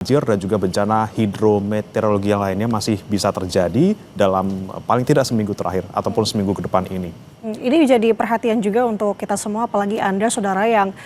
Banjir dan juga bencana hidrometeorologi yang lainnya masih bisa terjadi dalam paling tidak seminggu terakhir ataupun seminggu ke depan ini. Ini jadi perhatian juga untuk kita semua, apalagi Anda saudara yang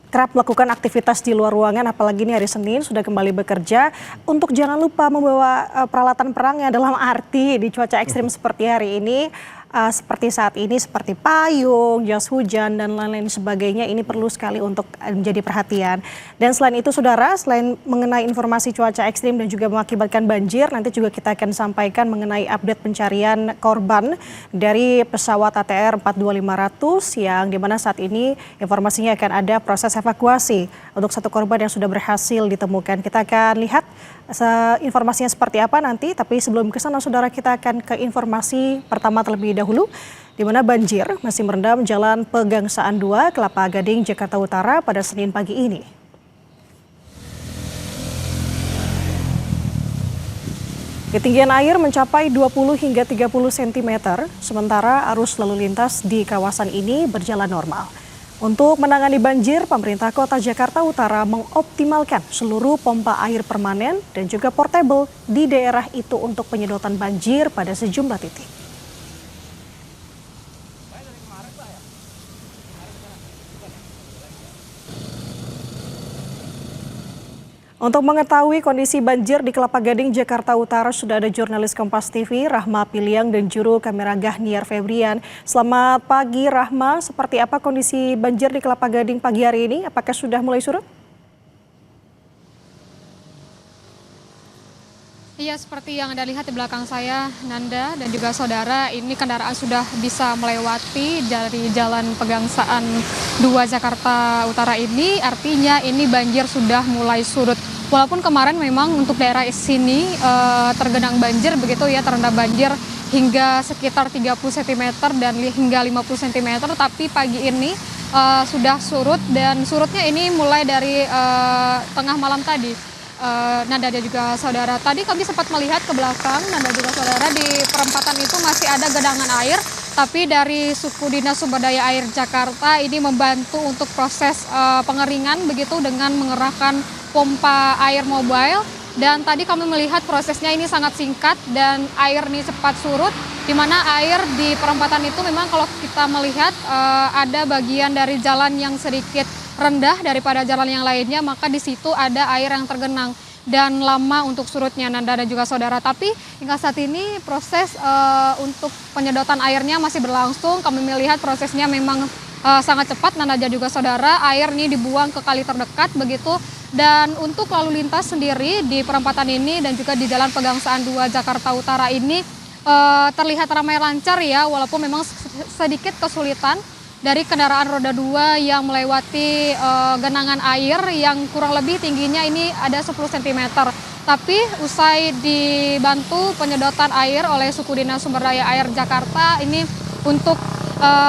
kerap melakukan aktivitas di luar ruangan, apalagi ini hari Senin sudah kembali bekerja, untuk jangan lupa membawa peralatan perangnya dalam arti di cuaca ekstrim seperti hari ini. Seperti saat ini, seperti payung, jas hujan, dan lain-lain sebagainya, ini perlu sekali untuk menjadi perhatian. Dan selain itu saudara, selain mengenai informasi cuaca ekstrim dan juga mengakibatkan banjir, nanti juga kita akan sampaikan mengenai update pencarian korban dari pesawat ATR 42500 yang dimana saat ini informasinya akan ada proses evakuasi untuk satu korban yang sudah berhasil ditemukan. Kita akan lihat informasinya seperti apa nanti, tapi sebelum ke sana saudara, kita akan ke informasi pertama terlebih dahulu, di mana banjir masih merendam Jalan Pegangsaan 2, Kelapa Gading, Jakarta Utara pada Senin pagi ini. Ketinggian air mencapai 20 hingga 30 cm, sementara arus lalu lintas di kawasan ini berjalan normal. Untuk menangani banjir, pemerintah Kota Jakarta Utara mengoptimalkan seluruh pompa air permanen dan juga portable di daerah itu untuk penyedotan banjir pada sejumlah titik. Untuk mengetahui kondisi banjir di Kelapa Gading, Jakarta Utara, sudah ada jurnalis Kompas TV, Rahma Piliang, dan juru kamera Gahniar Febrian. Selamat pagi, Rahma. Seperti apa kondisi banjir di Kelapa Gading pagi hari ini? Apakah sudah mulai surut? Iya, seperti yang Anda lihat di belakang saya, Nanda dan juga saudara, ini kendaraan sudah bisa melewati dari Jalan Pegangsaan 2 Jakarta Utara ini, artinya ini banjir sudah mulai surut. Walaupun kemarin memang untuk daerah sini tergenang banjir begitu ya, terendam banjir hingga sekitar 30 cm dan hingga 50 cm, tapi pagi ini sudah surut, dan surutnya ini mulai dari tengah malam tadi. Nanda dan juga saudara, tadi kami sempat melihat ke belakang, Nanda juga saudara, di perempatan itu masih ada genangan air, tapi dari suku dinas sumber daya air Jakarta ini membantu untuk proses pengeringan begitu dengan mengerahkan pompa air mobile, dan tadi kami melihat prosesnya ini sangat singkat dan air ini cepat surut, di mana air di perempatan itu memang kalau kita melihat ada bagian dari jalan yang sedikit rendah daripada jalan yang lainnya, maka di situ ada air yang tergenang dan lama untuk surutnya, Nanda dan juga saudara. Tapi hingga saat ini proses untuk penyedotan airnya masih berlangsung. Kami melihat prosesnya memang sangat cepat, Nanda dan juga saudara. Air ini dibuang ke kali terdekat begitu. Dan untuk lalu lintas sendiri di perempatan ini dan juga di Jalan Pegangsaan 2 Jakarta Utara ini terlihat ramai lancar ya, walaupun memang sedikit kesulitan dari kendaraan roda 2 yang melewati genangan air yang kurang lebih tingginya ini ada 10 cm. Tapi usai dibantu penyedotan air oleh suku dinas sumber daya air Jakarta, ini untuk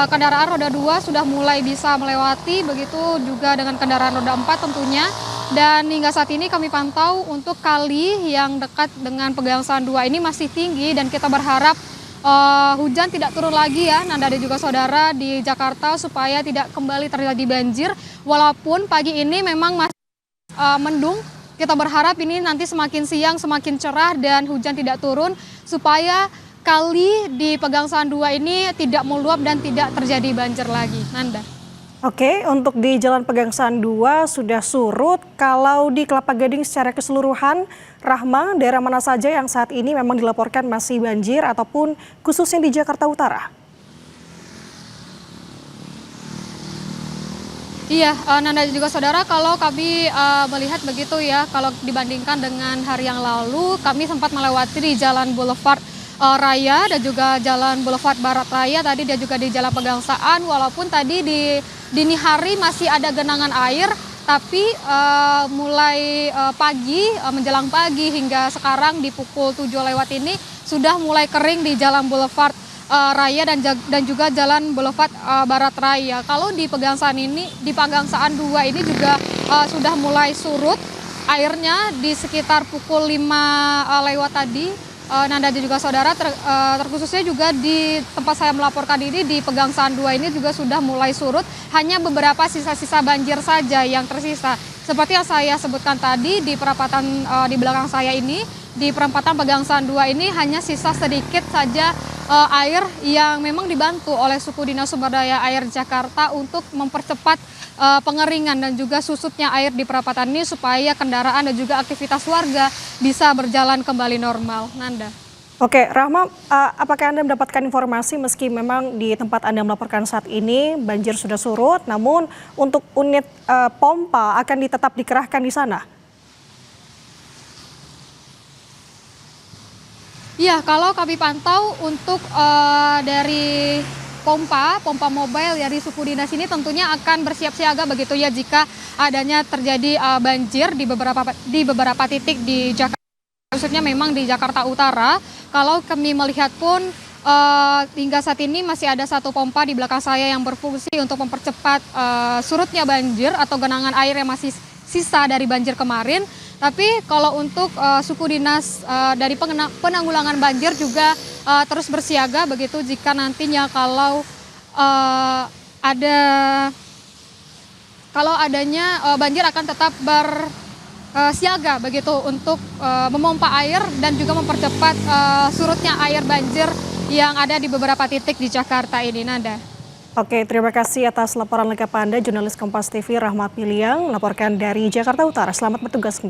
kendaraan roda 2 sudah mulai bisa melewati, begitu juga dengan kendaraan roda 4 tentunya. Dan hingga saat ini kami pantau untuk kali yang dekat dengan Pegangsaan 2 ini masih tinggi, dan kita berharap hujan tidak turun lagi ya, Nanda dan juga saudara, di Jakarta supaya tidak kembali terjadi banjir. Walaupun pagi ini memang masih mendung, kita berharap ini nanti semakin siang semakin cerah dan hujan tidak turun supaya kali di Pegangsaan 2 ini tidak meluap dan tidak terjadi banjir lagi, Nanda. Oke, untuk di Jalan Pegangsaan 2 sudah surut. Kalau di Kelapa Gading secara keseluruhan, Rahma, daerah mana saja yang saat ini memang dilaporkan masih banjir ataupun khususnya di Jakarta Utara? Iya, Nanda juga saudara, kalau kami melihat begitu ya, kalau dibandingkan dengan hari yang lalu, kami sempat melewati di Jalan Boulevard Raya dan juga Jalan Boulevard Barat Raya tadi, dan juga di Jalan Pegangsaan, walaupun tadi di dini hari masih ada genangan air, tapi mulai pagi, menjelang pagi hingga sekarang di pukul 7 lewat ini sudah mulai kering di Jalan Boulevard Raya dan juga Jalan Boulevard Barat Raya. Kalau di Pegangsaan ini, di Pegangsaan 2 ini juga sudah mulai surut airnya di sekitar pukul 5 lewat tadi. Nanda dan juga saudara, terkhususnya juga di tempat saya melaporkan ini di Pegangsaan 2 ini juga sudah mulai surut. Hanya beberapa sisa-sisa banjir saja yang tersisa. seperti yang saya sebutkan tadi di perapatan di belakang saya ini, di perempatan Pegangsaan 2 ini hanya sisa sedikit saja air yang memang dibantu oleh Suku Dinas Sumber Daya Air Jakarta untuk mempercepat pengeringan dan juga susutnya air di perapatan ini supaya kendaraan dan juga aktivitas warga bisa berjalan kembali normal. Nanda. Oke, Rahma, apakah Anda mendapatkan informasi meski memang di tempat Anda melaporkan saat ini banjir sudah surut, namun untuk unit pompa akan tetap dikerahkan di sana? Ya, kalau kami pantau untuk dari pompa mobile dari suku dinas ini tentunya akan bersiap siaga begitu ya jika adanya terjadi banjir di beberapa titik di Jakarta, khususnya memang di Jakarta Utara. Kalau kami melihat pun hingga saat ini masih ada satu pompa di belakang saya yang berfungsi untuk mempercepat surutnya banjir atau genangan air yang masih sisa dari banjir kemarin. Tapi kalau untuk suku dinas dari penanggulangan banjir juga terus bersiaga begitu jika nantinya kalau adanya banjir akan tetap bersiaga begitu untuk memompa air dan juga mempercepat surutnya air banjir yang ada di beberapa titik di Jakarta ini, Nanda. Oke, terima kasih atas laporan lengkap Anda, jurnalis Kompas TV Rahmat Miliang, melaporkan dari Jakarta Utara. Selamat bertugas kembali.